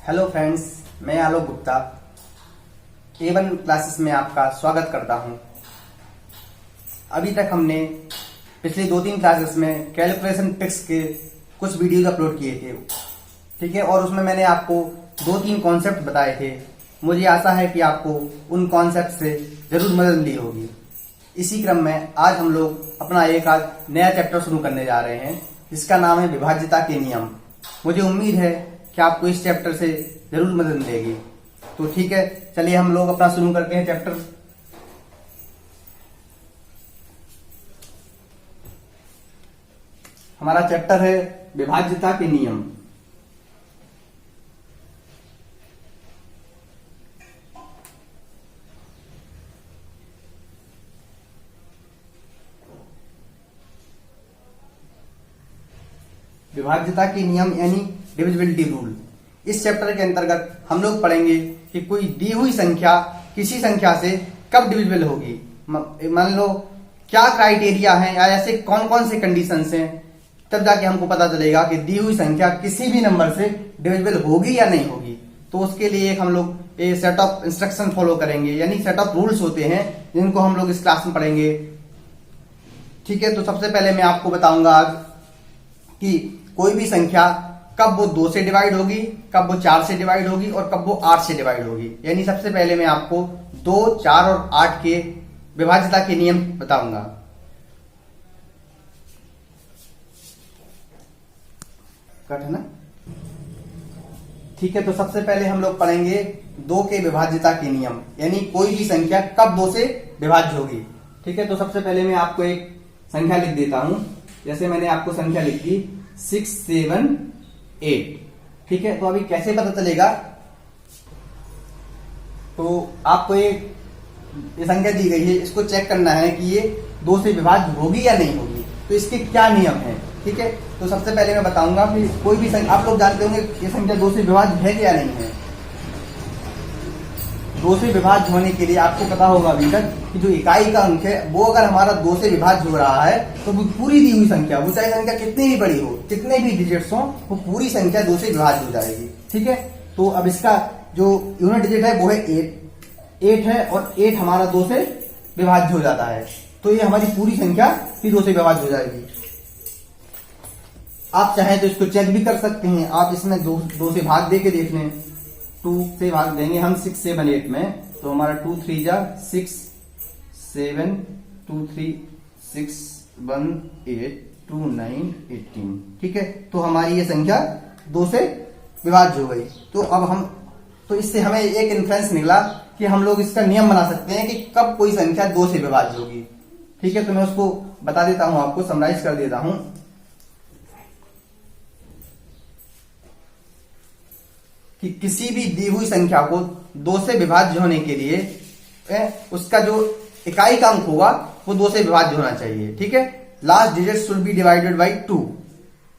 Hello friends, मैं Alok Gupta A1 classes में आपका स्वागत करता हूं। अभी तक हमने पिछले 2-3 क्लासेस में कैलकुलेशन ट्रिक्स के कुछ वीडियोज अपलोड किए थे, ठीक है। और उसमें मैंने आपको 2-3 कॉन्सेप्ट बताए थे। मुझे आशा है कि आपको उन कॉन्सेप्ट से जरूर मदद मिली होगी। इसी क्रम में आज हम लोग अपना एक आज नया चैप्टर शुरू करने जा रहे हैं, जिसका नाम है विभाज्यता के नियम। मुझे उम्मीद है कि आपको इस चैप्टर से जरूर मदद मिलेगी। तो ठीक है, चलिए हम लोग अपना शुरू करते हैं चैप्टर। हमारा चैप्टर है विभाज्यता के नियम। विभाज्यता के नियम यानी डिविजिबिलिटी रूल। इस चैप्टर के अंतर्गत हम लोग पढ़ेंगे कि कोई दी हुई संख्या किसी संख्या से कब डिविजिबल होगी। मान लो क्या क्राइटेरिया है या ऐसे कौन कौन से कंडीशंस हैं, तब जाके हमको पता चलेगा कि दी हुई संख्या किसी भी नंबर से डिविजिबल होगी या नहीं होगी। तो उसके लिए एक हम लोग एक सेट ऑफ इंस्ट्रक्शन फॉलो करेंगे, यानी सेट ऑफ रूल्स होते हैं जिनको हम लोग इस क्लास में पढ़ेंगे, ठीक है। तो सबसे पहले मैं आपको बताऊंगा आज कि कोई भी संख्या कब वो 2 से डिवाइड होगी, कब वो 4 से डिवाइड होगी और कब वो 8 से डिवाइड होगी। यानी सबसे पहले मैं आपको 2, 4 और 8 के विभाज्यता के नियम बताऊंगा। कट है ना, ठीक है। तो सबसे पहले हम लोग पढ़ेंगे 2 के विभाज्यता के नियम, यानी कोई भी संख्या कब 2 से विभाज्य होगी, ठीक है। तो सबसे पहले मैं आपको एक संख्या लिख देता हूं। जैसे मैंने आपको संख्या लिखी 6, 7, 8, ठीक है। तो अभी कैसे पता चलेगा, तो आपको ये संख्या दी गई है, इसको चेक करना है कि ये 2 से विभाज्य होगी या नहीं होगी। तो इसके क्या नियम है, ठीक है। तो सबसे पहले मैं बताऊंगा कि कोई भी संख्या, आप लोग जानते होंगे ये संख्या 2 से विभाज्य है या नहीं है। 2 से विभाज्य होने के लिए आपको पता होगा अभी तक कि जो इकाई का अंक है वो अगर हमारा 2 से विभाज्य हो रहा है तो वो पूरी दी हुई संख्या, वो चाहे संख्या कितनी भी बड़ी हो, कितने भी डिजिट्स हो, वो पूरी संख्या 2 से विभाज्य हो जाएगी, ठीक है। तो अब इसका जो यूनिट डिजिट है वो है 8 है, और 8 हमारा 2 से विभाज्य हो जाता है। तो ये हमारी पूरी संख्या भी 2 से विभाज्य हो जाएगी। आप चाहें तो इसको चेक भी कर सकते हैं। आप इसमें 2 से भाग दे के देख लें। 2 से भाग देंगे हम 6, 7, 8 में, तो हमारा 2, 3 जा 6, 7, 2, 3, 6, 1, 8, 2, 9, 18, ठीक है। तो हमारी ये संख्या 2 से विभाज्य हो गई। तो इससे हमें एक इन्फ्रेंस निकला कि हम लोग इसका नियम बना सकते हैं कि कब कोई संख्या 2 से विभाज्य होगी, ठीक है। तो मैं उसको बता देता हूं, आपको समराइज कर देता हूं। कि किसी भी दी हुई संख्या को 2 से विभाज्य होने के लिए उसका जो इकाई का अंक होगा वो 2 से विभाज्य होना चाहिए, ठीक है। Last digit should be divided by 2,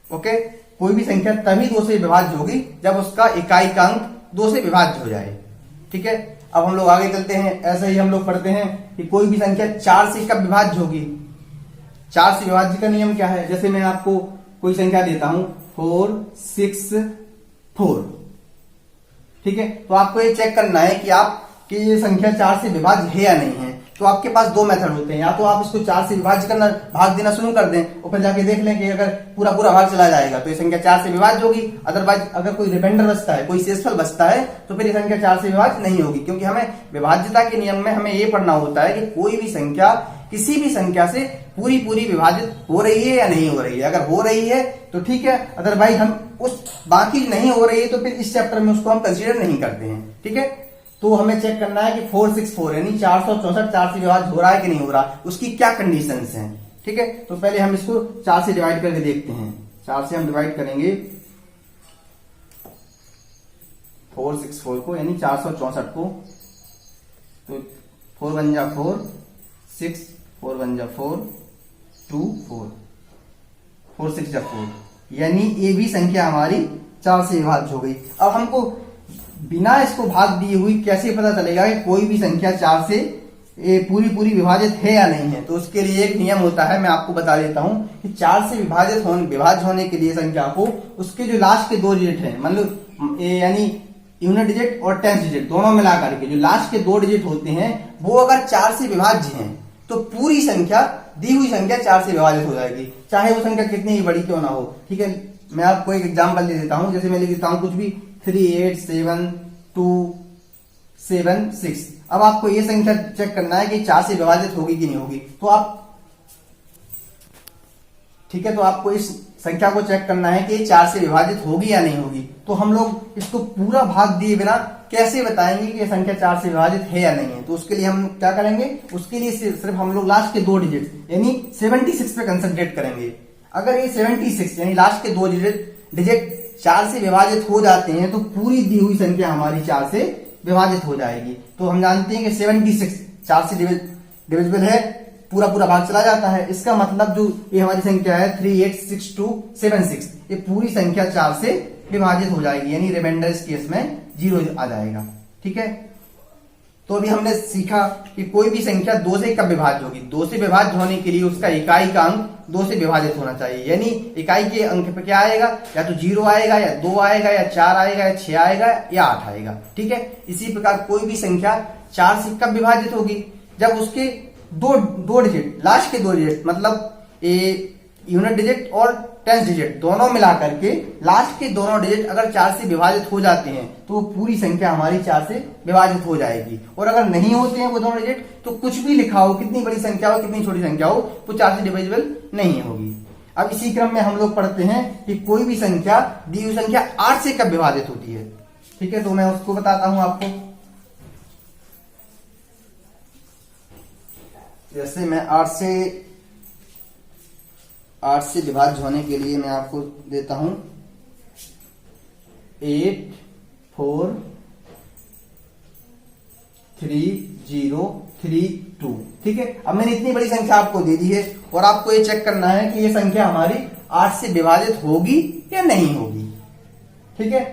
okay. कोई भी संख्या तभी 2 से विभाज्य होगी जब उसका इकाई का अंक 2 से विभाज्य हो जाए, ठीक है। अब हम लोग आगे चलते हैं। ऐसे ही हम लोग पढ़ते हैं कि कोई भी संख्या 4 से कब विभाज्य होगी। 4 से विभाज्य का नियम क्या है। जैसे मैं आपको कोई संख्या देता हूं 4, 6, 4, ठीक है। तो आपको ये चेक करना है कि ये संख्या 4 से विभाज्य है या नहीं है। तो आपके पास 2 मेथड होते हैं, या तो आप इसको 4 से विभाज्य करना, भाग देना शुरू कर दें और फिर जाके देख लें कि अगर पूरा भाग चला जाएगा तो ये संख्या 4 से विभाज्य होगी। अदरवाइज अगर कोई रिमाइंडर बचता है, कोई शेषफल बचता है, तो फिर ये संख्या 4 से विभाज्य नहीं होगी। क्योंकि हमें विभाज्यता के नियम में हमें ये पढ़ना होता है कि कोई भी संख्या किसी भी संख्या से पूरी विभाजित हो रही है या नहीं हो रही है। अगर हो रही है तो ठीक है, अदरवाइज हम उस बाकी नहीं हो रही है तो फिर इस चैप्टर में उसको हम कंसीडर नहीं करते हैं, ठीक है। तो हमें चेक करना है कि 464 यानी 464 4 से विभाज्य हो रहा है कि नहीं हो रहा, उसकी क्या कंडीशंस हैं, ठीक है। तो पहले हम इसको 4 से डिवाइड करके देखते हैं। 4 से हम डिवाइड करेंगे 464 को, यानी 464 को। तो 4 1 जा 4, 6, 4 1 जा 4, 2 4, 4 6 जा 4, यानी ये भी संख्या हमारी 4 से विभाज्य हो गई। अब हमको बिना इसको भाग दिए हुई कैसे पता चलेगा कि कोई भी संख्या 4 से पूरी विभाजित है या नहीं है। तो उसके लिए एक नियम होता है, मैं आपको बता देता हूं कि 4 से विभाज्य होने के लिए संख्या को उसके जो लास्ट के 2 डिजिट हैं, मान लो यानी यूनिट डिजिट और टेंथ डिजिट दोनों मिला करके जो लास्ट के 2 डिजिट होते हैं वो अगर 4 से विभाज्य हैं तो पूरी संख्या, दी हुई संख्या 4 से विभाजित हो जाएगी, चाहे वो संख्या कितनी ही बड़ी क्यों ना हो। ठीक है, मैं आपको एक एग्जांपल दे देता हूं। जैसे मैं लिख देता हूं कुछ भी 3, 8, 7, 2, 7, 6। अब आपको ये संख्या चेक करना है कि 4 से विभाजित होगी कि नहीं होगी। तो आप, ठीक है, तो आपको इस संख्या को चेक करना है कि 4 से विभाजित होगी या नहीं होगी। तो हम लोग इसको पूरा भाग दिए बिना कैसे बताएंगे कि ये संख्या 4 से विभाजित है या नहीं है। तो उसके लिए हम क्या करेंगे, उसके लिए सिर्फ हम लोग लास्ट के 2 डिजिट यानी 76 पे कंसंट्रेट करेंगे। अगर ये 76 यानी लास्ट के 2 डिजिट 4 से विभाजित हो जाते हैं तो पूरी दी हुई संख्या हमारी 4 से विभाजित हो जाएगी। तो हम जानते हैं कि 76 4 से डिविजिबल है, पूरा पूरा भाग चला जाता है। इसका मतलब जो ये हमारी संख्या है 386276, ये पूरी संख्या 4 से विभाजित हो जाएगी, यानी रिमाइंडर इस केस में 0 आ जाएगा। ठीक है, तो अभी हमने सीखा कि कोई भी संख्या 2 से कब विभाज्य होगी। 2 से विभाज्य होने के लिए उसका इकाई का अंक 2 से विभाजित होना चाहिए, यानी इकाई के अंक पे क्या आएगा, या तो 0 आएगा, या 2 आएगा, या 4 आएगा, या 6 आएगा, या 8 आएगा। ठीक है, इसी प्रकार कोई भी संख्या 4 से कब विभाजित होगी, जब उसके दो डिजिट, लास्ट के 2 डिजिट मतलब यूनिट डिजिट और टेंथ डिजिट दोनों मिलाकर के लास्ट के दोनों डिजिट अगर 4 से विभाजित हो जाते हैं तो वो पूरी संख्या हमारी 4 से विभाजित हो जाएगी। और अगर नहीं होते हैं वो दोनों डिजिट तो कुछ भी लिखा हो, कितनी बड़ी संख्या हो कितनी छोटी संख्या हो, वो 4 से डिविजिबल नहीं होगी। अब इसी क्रम में हम लोग पढ़ते हैं कि कोई भी संख्या, दी हुई संख्या 8 से कब विभाजित होती है। ठीक है, तो मैं उसको बताता हूं आपको। जैसे मैं 8 से विभाज्य होने के लिए मैं आपको देता हूं 8, 4, 3, 0, 3, 2। ठीक है, अब मैंने इतनी बड़ी संख्या आपको दे दी है और आपको ये चेक करना है कि ये संख्या हमारी 8 से विभाजित होगी या नहीं होगी। ठीक है,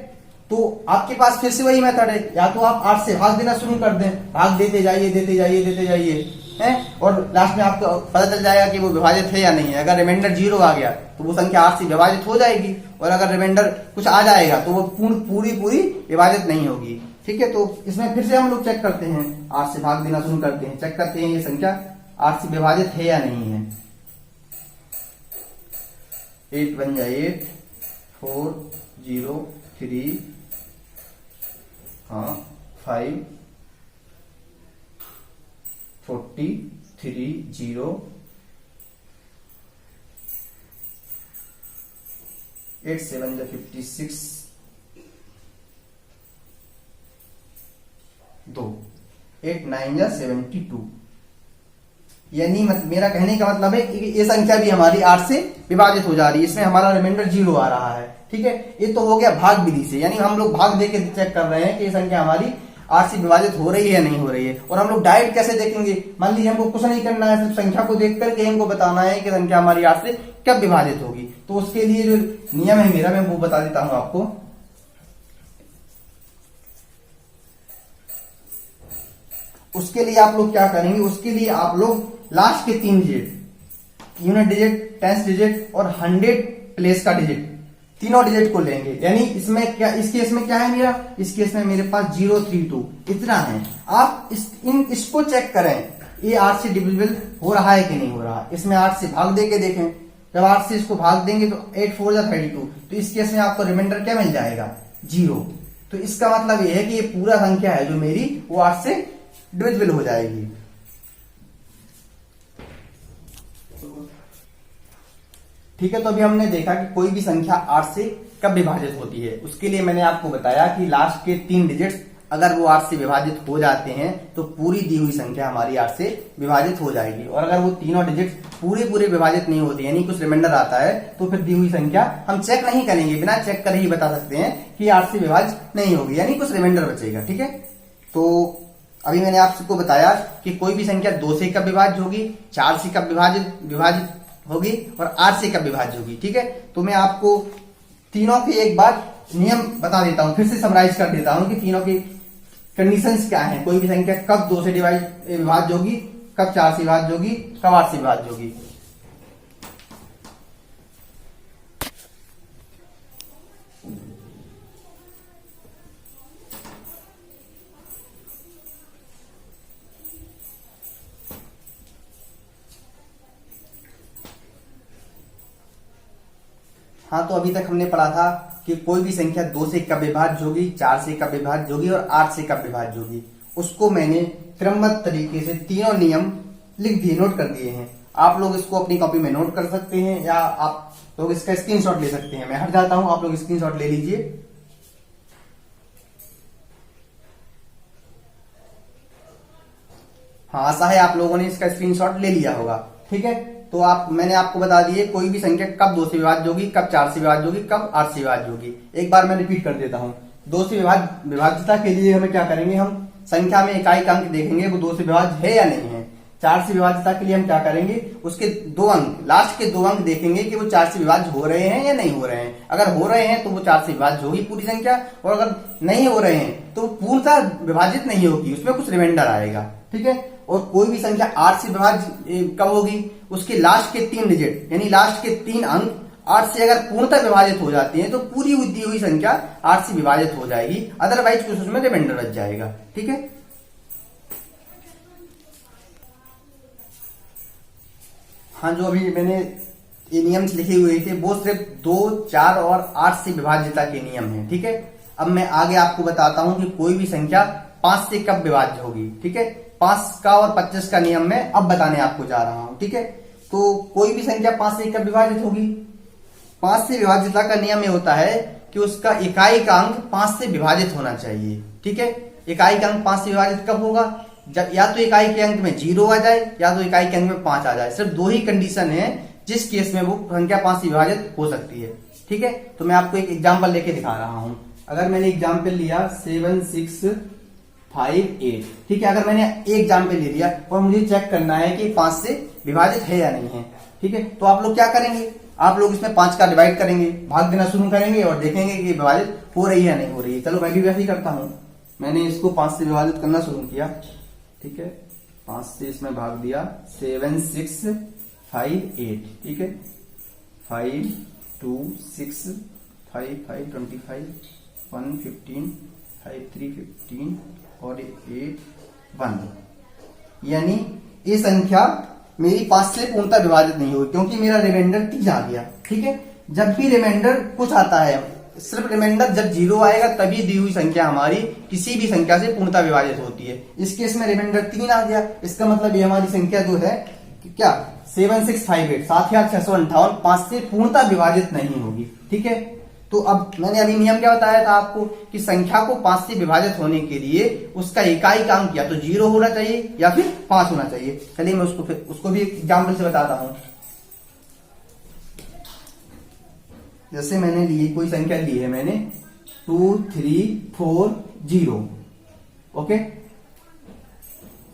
तो आपके पास फिर से वही मेथड है, या तो आप 8 से भाग देना शुरू कर दें, भाग देते जाइए देते जाइए देते जाइए है, और लास्ट में आपको पता चल जाएगा कि वो विभाजित है या नहीं है। अगर रिमाइंडर 0 आ गया तो वो संख्या 8 से विभाजित हो जाएगी, और अगर रिमाइंडर कुछ आ जाएगा तो वो पूरी विभाजित नहीं होगी। ठीक है, तो इसमें फिर से हम लोग चेक करते हैं, 8 से भाग देना शुरू करते हैं, चेक करते हैं ये संख्या 8 से विभाजित है या नहीं है। 8 बन जाए 8, 4, 0, 3, 5, 43, 0, 8, 7 जा 56, 2, 8, 9 जा 72। यानी मेरा कहने का मतलब है कि ये संख्या भी हमारी 8 से विभाजित हो जा रही है, इसमें हमारा रिमाइंडर 0 आ रहा है। ठीक है, ये तो हो गया भाग विधि से, यानी हम लोग भाग देके चेक कर रहे हैं कि ये संख्या हमारी 8 से विभाजित हो रही है या नहीं हो रही है। और हम लोग डायरेक्ट कैसे देखेंगे, मान लीजिए हमको कुछ नहीं करना है, सिर्फ संख्या को देख करके हमको बताना है कि संख्या हमारी 8 से कब विभाजित होगी। तो उसके लिए जो नियम है मेरा, मैं वो बता देता हूं आपको। उसके लिए आप लोग क्या करेंगे, उसके लिए आप लोग लास्ट के 3 digit, unit digit, tenth digit और 100 प्लेस का डिजिट, तीनों डिजिट को लेंगे। यानी इसमें क्या, इस केस में क्या है मेरा, इस केस में मेरे पास 032 इतना है। आप इसको चेक करें, ये 8 से डिविजिबल हो रहा है कि नहीं हो रहा। इसमें 8 से भाग देके देखें, जब 8 से इसको भाग देंगे तो 8 4 जा 32, तो इस केस में आपको रिमाइंडर क्या मिल जाएगा, 0। तो इसका मतलब ये है कि ये पूरा संख्या है जो मेरी वो 8 से डिविजिबल हो जाएगी। ठीक है, तो अभी हमने देखा कि कोई भी संख्या 8 से कब विभाजित होती है। उसके लिए मैंने आपको बताया कि लास्ट के 3 डिजिट्स अगर वो 8 से विभाजित हो जाते हैं तो पूरी दी हुई संख्या हमारी 8 से विभाजित हो जाएगी। और अगर वो तीनों डिजिट्स पूरे विभाजित नहीं होते, यानी कुछ रिमाइंडर आता है, तो फिर दी हुई संख्या हम चेक नहीं करेंगे, बिना चेक करे ही बता सकते हैं कि 8 से विभाजित नहीं होगी, यानी कुछ रिमाइंडर बचेगा। ठीक है, तो अभी मैंने आपको बताया कि कोई भी संख्या 2 से कब विभाज्य होगी, 4 से कब विभाजित होगी और 8 से कब विभाज्य होगी। ठीक है, तो मैं आपको तीनों के एक बार नियम बता देता हूं, फिर से समराइज कर देता हूं कि तीनों की कंडीशंस क्या हैं। कोई भी संख्या कब 2 से विभाज्य होगी, कब 4 से विभाज्य होगी, कब 8 से विभाज्य होगी। हाँ, तो अभी तक हमने पढ़ा था कि कोई भी संख्या 2 से कब विभाज्य होगी, 4 से कब विभाज्य होगी और 8 से कब विभाज्य होगी। उसको मैंने क्रमबद्ध तरीके से तीनों नियम लिख दिए, नोट कर दिए हैं। आप लोग इसको अपनी कॉपी में नोट कर सकते हैं या आप लोग इसका स्क्रीनशॉट ले सकते हैं। मैं हट जाता हूं, आप लोग स्क्रीनशॉट ले लीजिए। हाँ, आशा है आप लोगों ने इसका स्क्रीनशॉट ले लिया होगा। ठीक है, तो मैंने आपको बता दिए कोई भी संख्या कब 2 से विभाज्य होगी, कब 4 से विभाज्य होगी, कब 8 से विभाज्य होगी। एक बार मैं रिपीट कर देता हूं। 2 से विभाज्यता के लिए हमें क्या करेंगे, हम संख्या में इकाई का अंक देखेंगे वो 2 से विभाज्य है या नहीं है। 4 से विभाज्यता के लिए हम क्या करेंगे, उसके 2 अंक, लास्ट के 2 अंक देखेंगे कि वो 4 से विभाज्य हो रहे हैं या नहीं हो रहे हैं। अगर हो रहे हैं तो वो 4 से विभाज्य होगी पूरी संख्या, और अगर नहीं हो रहे हैं तो पूर्णतः विभाजित नहीं होगी, उसमें कुछ रिमाइंडर आएगा। ठीक है, और कोई भी संख्या 8 से विभाज्य कब होगी, उसके लास्ट के 3 डिजिट यानी लास्ट के 3 अंक 8 से अगर पूर्णतः विभाजित हो जाती हैं तो पूरी दी हुई संख्या 8 से विभाजित हो जाएगी, अदरवाइज कुछ उसमें रिमाइंडर बच जाएगा। ठीक है, हाँ, जो अभी मैंने ये नियम लिखे हुए थे वो सिर्फ 2, 4 और 8 से विभाज्यता के नियम हैं। ठीक है, अब मैं आगे आपको बताता हूं कि कोई भी संख्या 5 से कब विभाज्य होगी। ठीक है, 5 का और 25 का नियम मैं अब बताने आपको जा रहा हूं। ठीक है, तो कोई भी संख्या 5 से कब विभाजित होगी, 5 से विभाज्यता का नियम ये होता है कि उसका इकाई का अंक 5 से विभाजित होना चाहिए। ठीक है, इकाई का अंक 5 से विभाजित कब होगा, जब या तो इकाई के अंक में 0 आ जाए या तो इकाई के अंक में 5 आ जाए। सिर्फ 2 ही कंडीशन है जिस केस में वो संख्या 5 से विभाजित हो सकती है। ठीक है, तो मैं आपको एक एग्जांपल लेके दिखा रहा हूं। अगर मैंने एग्जांपल लिया 7, 6, 5, 8, ठीक है, अगर मैंने एक एग्जांपल ले लिया और मुझे चेक करना है कि 5 से विभाजित है या नहीं है। ठीक है, तो आप लोग क्या करेंगे, आप लोग इसमें 5 का डिवाइड करेंगे, भाग देना शुरू करेंगे और देखेंगे कि विभाजित हो रही है या नहीं हो रही है। चलो मैं भी वैसे ही करता हूं। मैंने इसको 5 से विभाजित करना शुरू किया। ठीक है, 5 से इसमें भाग दिया, 7, 6, 5, 8। ठीक है, 5, 2, 6, 5, 5, 25, 1, 15, 5, 3, 15 और 8, 1। यानी ये संख्या मेरी 5 से पूर्णतः विभाजित नहीं हुई क्योंकि मेरा रिमाइंडर 3 आ गया। ठीक है, जब भी रिमाइंडर कुछ आता है, सिर्फ रिमाइंडर जब 0 आएगा तभी दी हुई संख्या हमारी किसी भी संख्या से पूर्णतः विभाजित होती है। इस केस में रिमाइंडर 3 आ गया, इसका मतलब ये हमारी संख्या जो है क्या 7658 7658 5 से पूर्णतः विभाजित नहीं होगी। ठीक है, तो अब मैंने अभी नियम क्या बताया था आपको कि संख्या को 5 से विभाजित होने के लिए उसका इकाई का अंक या तो 0 होना चाहिए या फिर 5 होना चाहिए। चलिए मैं उसको भी एक एग्जाम्पल से बताता हूं। जैसे मैंने ली कोई संख्या ली है मैंने 2, 3, 4, 0। ओके,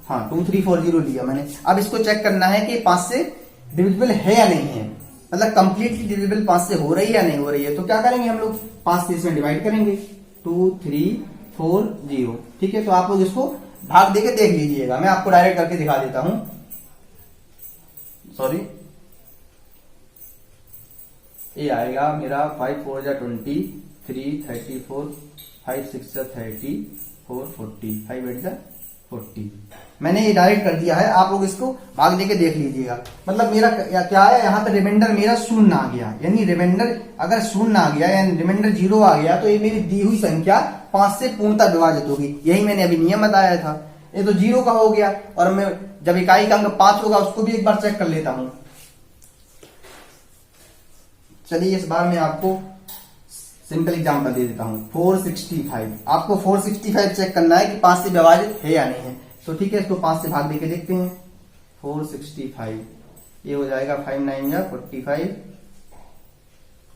हाँ 2, 3, 4, 0 लिया मैंने। अब इसको चेक करना है कि 5 से डिविजिबल है या नहीं है, मतलब कंप्लीटली डिविजिबल 5 से हो रही है या नहीं हो रही है। तो क्या करेंगे हम लोग, 5 से इसमें डिवाइड करेंगे, 2, 3, 4, 0। ठीक है, तो आप लोग इसको भाग देके देख लीजिएगा, मैं आपको डायरेक्ट करके दिखा देता हूं। सॉरी, ये आएगा मेरा 5, 4 जा 20, 3, 34, 5, 6 जा 30, 4, 40, 5, 8 जा 40। मैंने ये डायरेक्ट कर दिया है, आप लोग इसको भाग देके देख लीजिएगा। मतलब मेरा क्या है, यहाँ पे रिमाइंडर मेरा 0 आ गया, यानी रिमाइंडर अगर 0 आ गया यानी रिमाइंडर 0 आ गया तो ये मेरी दी हुई संख्या 5 से पूर्णतः विभाजित होगी। यही मैंने अभी नियम बताया था। ये तो 0 का हो गया, और मैं जब इकाई का अंक 5 होगा उसको भी एक बार चेक कर लेता हूं। चलिए इस बार मैं आपको सिंपल एग्जांपल दे देता हूं। 465, आपको 465 चेक करना है कि 5 से विभाजित है या नहीं है। तो ठीक है, इसको 5 से भाग देके देखते हैं। 465 ये हो जाएगा 5, 9 जा 45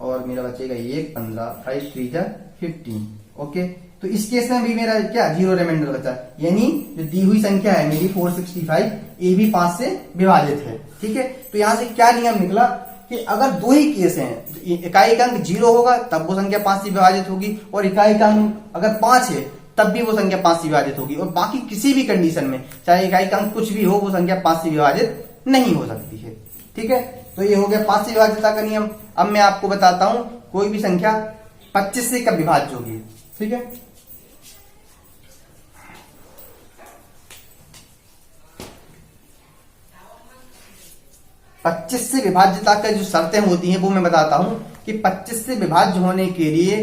और मेरा बचेगा 1, 15, 5, 3 जा 15। ओके, तो इस केस में भी मेरा क्या 0 रिमाइंडर बचा, यानी जो दी हुई संख्या है मेरी 465 ये भी 5 से विभाजित है। ठीक है, तो यहां से क्या नियम निकला कि अगर 2 ही केस हैं, इकाई का अंक 0 होगा तब वो संख्या 5 से विभाजित होगी, और इकाई का अंक अगर 5 है तब भी वो संख्या 5 से विभाजित होगी, और बाकी किसी भी कंडीशन में चाहे इकाई का अंक कुछ भी हो वो संख्या 5 से विभाजित नहीं हो सकती है। ठीक है, तो ये हो गया 5 से विभाज्यता का नियम। अब मैं आपको बताता हूं कोई भी संख्या 25 से कब विभाज्य होगी। ठीक है, पच्चीस से विभाज्यता का जो शर्तें होती हैं वो मैं बताता हूं। कि 25 से विभाज्य होने के लिए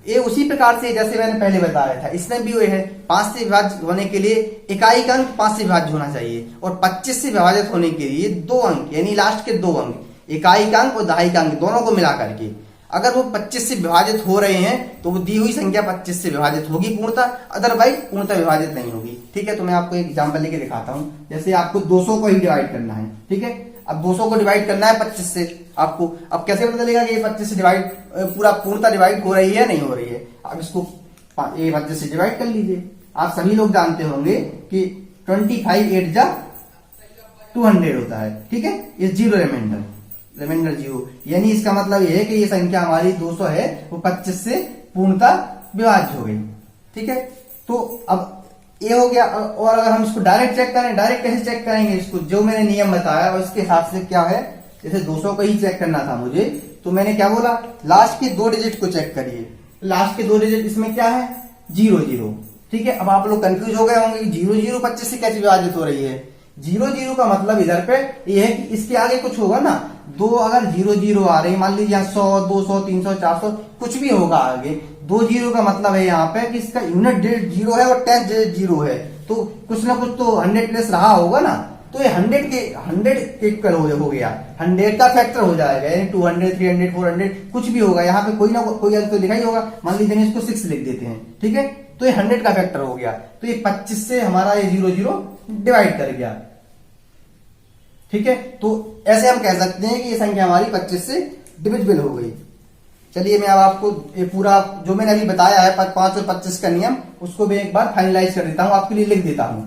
ये उसी प्रकार से जैसे मैंने पहले बताया था, इसमें भी वो है 5 से विभाज्य होने के लिए इकाई का अंक 5 से विभाज्य होना चाहिए और 25 से विभाजित होने के लिए 2 अंक यानी लास्ट के 2 अंक इकाई का अंक और दहाई का अंक दोनों को मिला करके अगर वो 25 से विभाजित हो रहे हैं तो वो दी हुई संख्या 25 से विभाजित होगी पूर्णतः, अदरवाइज पूर्णतः विभाजित नहीं होगी। ठीक है, तो मैं आपको एक एग्जांपल लेके दिखाता हूँ। जैसे आपको 200 को ही डिवाइड करना है, ठीक है, अब 200 को डिवाइड करना है 25 से आपको, अब कैसे पता चलेगा कि ये 25 से डिवाइड पूरा पूर्णतः डिवाइड हो रही है नहीं हो रही है। अब इसको ये 25 से डिवाइड कर लीजिए। आप सभी लोग जानते होंगे कि 25 8 जा 200 होता है, ठीक है, ये जीरो रिमाइंडर जीरो, यानी इसका मतलब ये है कि ये संख्या हमारी 200 है वो 25 से पूर्णतः विभाज्य हो गई। ठीक है, तो अब ये हो गया। और अगर हम इसको डायरेक्ट चेक करें, डायरेक्ट कैसे चेक करेंगे इसको, जो मैंने नियम बताया और इसके हिसाब से क्या है, जैसे 200 को ही चेक करना था मुझे, तो मैंने क्या बोला, लास्ट के 2 डिजिट को चेक करिए। लास्ट के 2 डिजिट इसमें क्या है, 0 ठीक है। अब आप लोग कंफ्यूज हो गए होंगे 0 25 से कैसे विभाजित हो रही है। 0 का मतलब इधर पे ये है कि इसके आगे कुछ होगा ना, 2 अगर 0 आ रही, मान लीजिए 100 200 300 400 कुछ भी होगा आगे, 2 0 का मतलब है यहाँ पे कि इसका यूनिट डिजिट 0 है और 10 डिजिट 0 है, तो कुछ ना कुछ तो 100 प्लस रहा होगा ना, तो ये 100 के हो गया, 100 का फैक्टर हो जाएगा, यानी 200 300 400 कुछ भी होगा, यहाँ पे कोई ना कोई अंक तो लिखा ही होगा। मान लीजिए इसको 6 लिख देते हैं, ठीक है, तो ये 100 का फैक्टर हो गया, तो ये 25 से हमारा ये 0 डिवाइड कर गया। ठीक है, तो ऐसे हम कह सकते हैं कि ये संख्या हमारी 25 से डिविजिबल हो गई। चलिए मैं अब आपको ये पूरा जो मैंने अभी बताया है 5 और 25 का नियम, उसको मैं एक बार फाइनलाइज कर देता हूं, आपके लिए लिख देता हूं।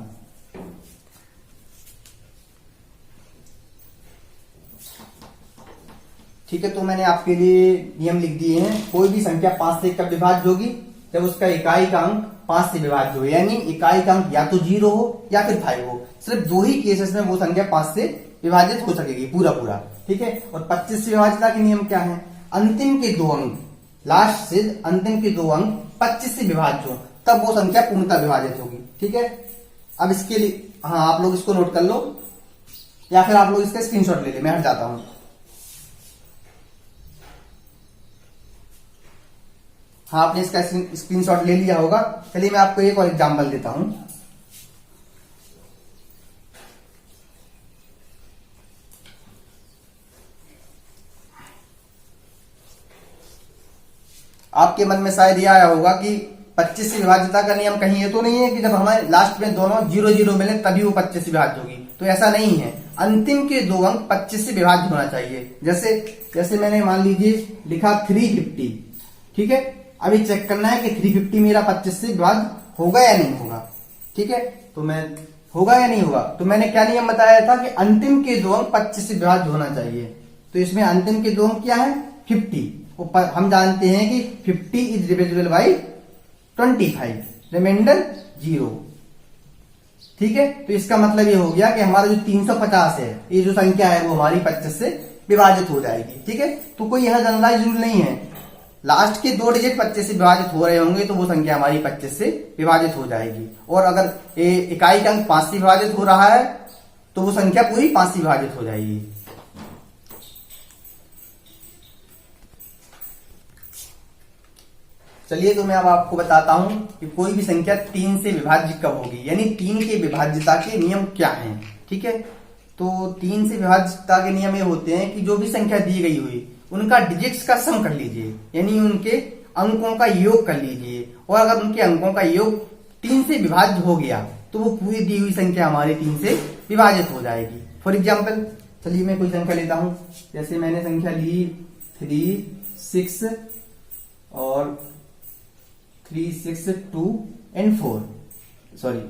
ठीक है, तो मैंने आपके लिए नियम लिख दिए हैं। कोई भी संख्या 5 से कब विभाज्य होगी, जब उसका इकाई का अंक 5 से विभाज्य हो, यानी इकाई का अंक या तो 0 हो या फिर 5 हो। सिर्फ 2 ही केसेस में वो संख्या 5 से विभाजित हो सकेगी पूरा। ठीक है, और 25 से विभाज्यता के नियम क्या है, अंतिम के 2 अंक, लास्ट से अंतिम के 2 अंक 25 से विभाज्य हो, तब वो संख्या पूर्णतः विभाजित होगी। ठीक है, अब इसके लिए हाँ आप लोग इसको नोट कर लो या फिर आप लोग इसका स्क्रीनशॉट ले ले, मैं हट जाता हूं। हाँ, आपने इसका स्क्रीनशॉट ले लिया होगा। चलिए मैं आपको एक और एग्जांपल देता हूं। आपके मन में शायद ये आया होगा कि 25 से विभाज्यता का नियम कहीं ये तो नहीं है कि जब हमारे लास्ट में दोनों 0 मिले तभी वो 25 से विभाज्य होगी, तो ऐसा नहीं है। अंतिम के 2 अंक 25 से विभाज्य होना चाहिए। जैसे मैंने मान लीजिए लिखा 350, ठीक है, अभी चेक करना है कि 350 मेरा 25 से विभाज्य होगा या नहीं होगा। ठीक है, तो मैं होगा या नहीं होगा, तो मैंने क्या नियम बताया था कि अंतिम के 2 अंक 25 से विभाज्य होना चाहिए। तो इसमें अंतिम के 2 अंक क्या है, 50। हम जानते हैं कि 50 इज डिविजिबल बाई 25, रिमाइंडर 0। ठीक है, तो इसका मतलब ये हो गया कि हमारा जो 350 है, ये जो संख्या है वो हमारी 25 से विभाजित हो जाएगी। ठीक है, तो कोई यह जनरलाइज रूल नहीं है, लास्ट के 2 डिजिट 25 से विभाजित हो रहे होंगे तो वो संख्या हमारी 25 से विभाजित हो जाएगी। और अगर इकाई का अंक 5 से विभाजित हो रहा है तो वो संख्या पूरी 5 से विभाजित हो जाएगी। चलिए, तो मैं अब आपको बताता हूं कि कोई भी संख्या 3 से विभाज्य कब होगी, यानी 3 के विभाज्यता के नियम क्या हैं। ठीक है, तो 3 से विभाज्यता के नियम ये होते हैं कि जो भी संख्या दी गई हुई उनका डिजिट्स का सम कर लीजिए, यानी उनके अंकों का योग कर लीजिए, और अगर उनके अंकों का योग 3 से विभाज्य हो गया तो वो पूरी दी हुई संख्या हमारी 3 से विभाजित हो जाएगी। फॉर एग्जाम्पल, चलिए मैं कोई संख्या लेता हूं, जैसे मैंने संख्या ली 3 6 और 3 6 2 and 4, सॉरी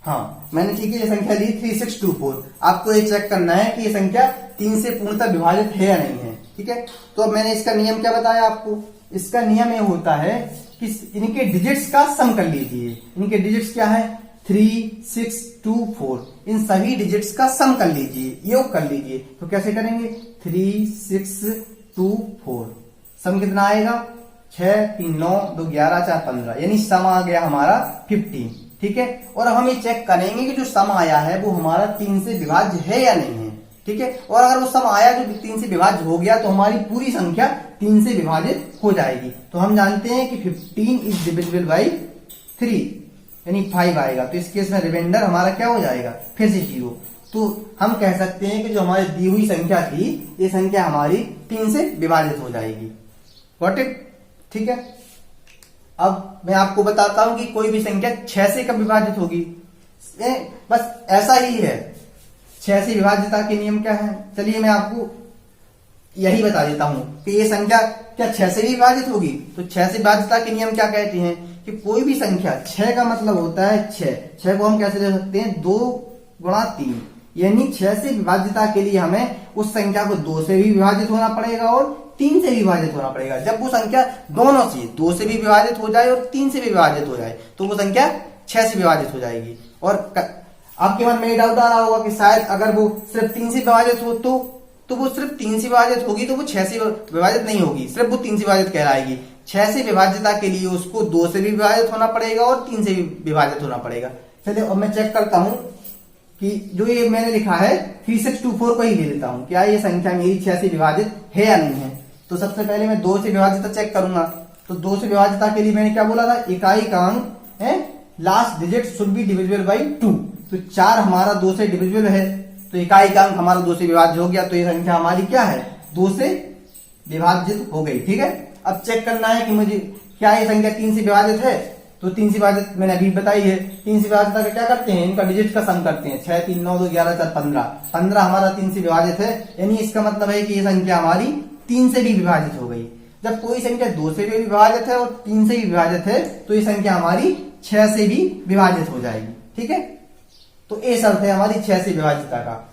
हाँ मैंने ठीक है ये संख्या ली 3 6 2 4। आपको ये चेक करना है कि ये संख्या 3 से पूर्णतः विभाजित है या नहीं है। ठीक है, तो अब मैंने इसका नियम क्या बताया आपको, इसका नियम ये होता है कि इनके डिजिट्स का सम कर लीजिए। इनके डिजिट्स क्या है, 3 6 2 4, इन सभी डिजिट्स का सम कर लीजिए, योग कर लीजिए। तो कैसे करेंगे, 3 6 2 4, सम कितना आएगा, 6 3 9 2 11 4 15, यानी सम आ गया हमारा 15। ठीक है, और हम ये चेक करेंगे कि जो सम आया है वो हमारा 3 से विभाज्य है या नहीं है। ठीक है। और अगर वो सम आया जो 3 से विभाज्य हो गया तो हमारी पूरी संख्या 3 से विभाजित हो जाएगी। तो हम जानते हैं कि 15 इज डिविजिबल बाई 3 यानी 5 आएगा। तो इस केस में रिमाइंडर हमारा क्या हो जाएगा, फिर से 0। तो हम कह सकते हैं कि जो हमारी दी हुई संख्या थी ये संख्या हमारी 3 से विभाजित हो जाएगी। गॉट इट, ठीक है। अब मैं आपको बताता हूं कि कोई भी संख्या 6 से कब विभाजित होगी। बस ऐसा ही है, 6 से विभाज्यता के नियम क्या है, चलिए मैं आपको यही बता देता हूं कि ये संख्या क्या 6 से भी विभाजित होगी। तो 6 से विभाज्यता के नियम क्या कहते हैं कि कोई भी संख्या 6 का मतलब होता है 6 को हम कैसे ले सकते हैं, 2 गुणा 3 यानी 6 से विभाज्यता के लिए हमें उस संख्या को 2 से भी विभाजित होना पड़ेगा और 3 से भी विभाजित होना पड़ेगा। जब वो संख्या दोनों से 2 से भी विभाजित हो जाए और 3 से भी विभाजित हो जाए तो वो संख्या 6 से विभाजित हो जाएगी। और आपके मन में डाउट आ रहा होगा कि शायद अगर वो सिर्फ 3 से विभाजित हो तो वो सिर्फ 3 से विभाजित होगी, तो वो 6 से विभाजित नहीं होगी, सिर्फ वो 3 से विभाजित कहलाएगी। 6 से विभाज्यता के लिए उसको 2 से भी विभाजित होना पड़ेगा और 3 से भी विभाजित होना पड़ेगा। चलिए अब मैं चेक करता हूं कि जो ये मैंने लिखा है 3624 को ही ले लेता हूं, क्या ये संख्या मेरी 6 से विभाजित है या नहीं है। तो सबसे पहले मैं 2 से विभाजित चेक करूंगा। तो 2 से विभाजित के लिए मैंने क्या बोला था, इकाई का अंक है last digit should be divisible by 2। तो 4 हमारा 2 से डिविजिबल है, तो इकाई का अंक हमारा 2 से विभाज्य हो गया। तो ये संख्या हमारी क्या है, 2 से विभाजित हो गई, ठीक है। अब चेक करना है कि मुझे क्या ये संख्या 3 से विभाजित है। तो 3 से विभाजित मैंने अभी बताई है। 3 से विभाजित का क्या करते हैं, इनका डिजिट का सम करते हैं। 6 3 9 2 11 4 15 15 हमारा 3 से विभाजित है, यानी इसका मतलब है कि ये संख्या हमारी 3 से भी विभाजित हो गई। जब कोई संख्या 2 से भी विभाजित है और 3 से भी विभाजित है तो ये संख्या हमारी 6 से भी विभाजित हो जाएगी, ठीक है। तो ये शर्त है हमारी 6 से विभाजितता का।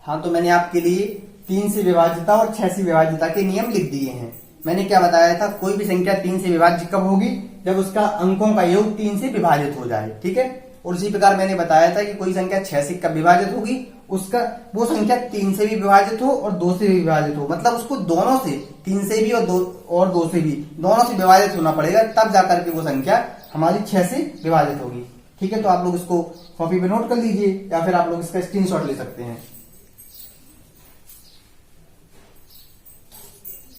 हाँ, तो मैंने आपके लिए 3 से विभाज्यता और 6 से विभाज्यता के नियम लिख दिए हैं। मैंने क्या बताया था, कोई भी संख्या 3 से विभाज्य कब होगी, जब उसका अंकों का योग 3 से विभाजित हो जाए, ठीक है। और उसी प्रकार मैंने बताया था कि कोई संख्या 6 से कब विभाजित होगी, उसका वो संख्या 3 से भी विभाजित हो और 2 से भी विभाजित हो, मतलब उसको दोनों से 3 से भी और 2 से भी दोनों से विभाजित होना पड़ेगा, तब जाकर के वो संख्या हमारी 6 से विभाजित होगी, ठीक है। तो आप लोग इसको कॉपी पे नोट कर लीजिए या फिर आप लोग इसका स्क्रीनशॉट ले सकते हैं।